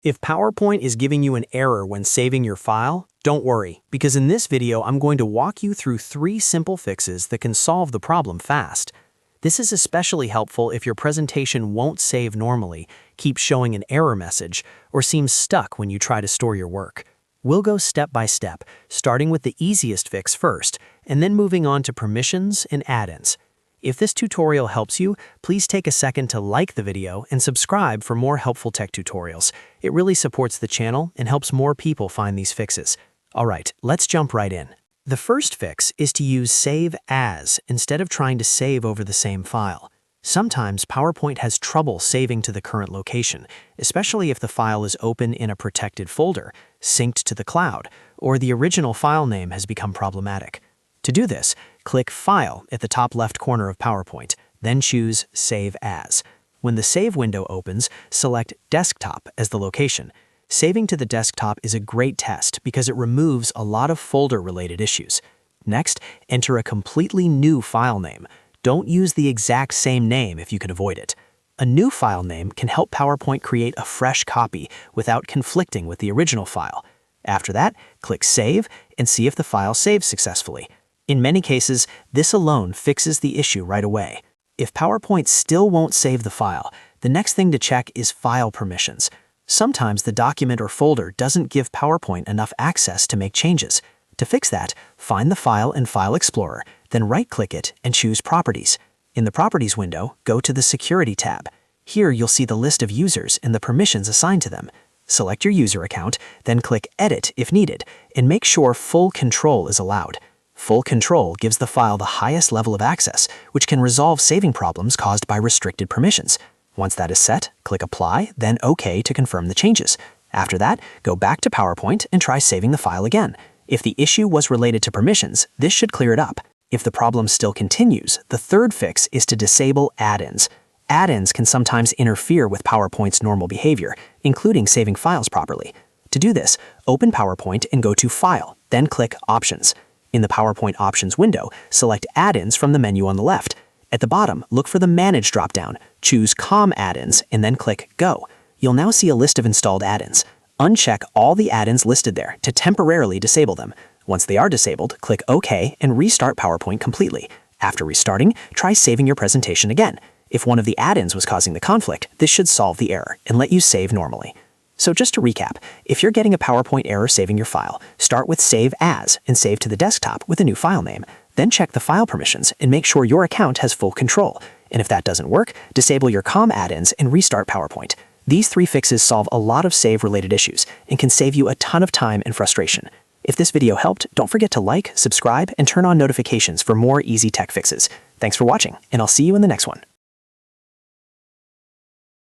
If PowerPoint is giving you an error when saving your file, don't worry, because in this video I'm going to walk you through 3 simple fixes that can solve the problem fast. This is especially helpful if your presentation won't save normally, keeps showing an error message, or seems stuck when you try to store your work. We'll go step by step, starting with the easiest fix first, and then moving on to permissions and add-ins. If this tutorial helps you, please take a second to like the video and subscribe for more helpful tech tutorials. It really supports the channel and helps more people find these fixes. Alright, let's jump right in. The first fix is to use Save As instead of trying to save over the same file. Sometimes PowerPoint has trouble saving to the current location, especially if the file is open in a protected folder, synced to the cloud, or the original file name has become problematic. To do this, click File at the top left corner of PowerPoint, then choose Save As. When the Save window opens, select Desktop as the location. Saving to the desktop is a great test because it removes a lot of folder-related issues. Next, enter a completely new file name. Don't use the exact same name if you can avoid it. A new file name can help PowerPoint create a fresh copy without conflicting with the original file. After that, click Save and see if the file saves successfully. In many cases, this alone fixes the issue right away. If PowerPoint still won't save the file, the next thing to check is file permissions. Sometimes the document or folder doesn't give PowerPoint enough access to make changes. To fix that, find the file in File Explorer, then right-click it and choose Properties. In the Properties window, go to the Security tab. Here you'll see the list of users and the permissions assigned to them. Select your user account, then click Edit if needed, and make sure Full Control is allowed. Full control gives the file the highest level of access, which can resolve saving problems caused by restricted permissions. Once that is set, click Apply, then OK to confirm the changes. After that, go back to PowerPoint and try saving the file again. If the issue was related to permissions, this should clear it up. If the problem still continues, the third fix is to disable add-ins. Add-ins can sometimes interfere with PowerPoint's normal behavior, including saving files properly. To do this, open PowerPoint and go to File, then click Options. In the PowerPoint Options window, select Add-ins from the menu on the left. At the bottom, look for the Manage dropdown, choose COM add-ins, and then click Go. You'll now see a list of installed add-ins. Uncheck all the add-ins listed there to temporarily disable them. Once they are disabled, click OK and restart PowerPoint completely. After restarting, try saving your presentation again. If one of the add-ins was causing the conflict, this should solve the error and let you save normally. So just to recap, if you're getting a PowerPoint error saving your file, start with Save As and save to the desktop with a new file name. Then check the file permissions and make sure your account has full control. And if that doesn't work, disable your COM add-ins and restart PowerPoint. These 3 fixes solve a lot of save-related issues and can save you a ton of time and frustration. If this video helped, don't forget to like, subscribe, and turn on notifications for more easy tech fixes. Thanks for watching, and I'll see you in the next one.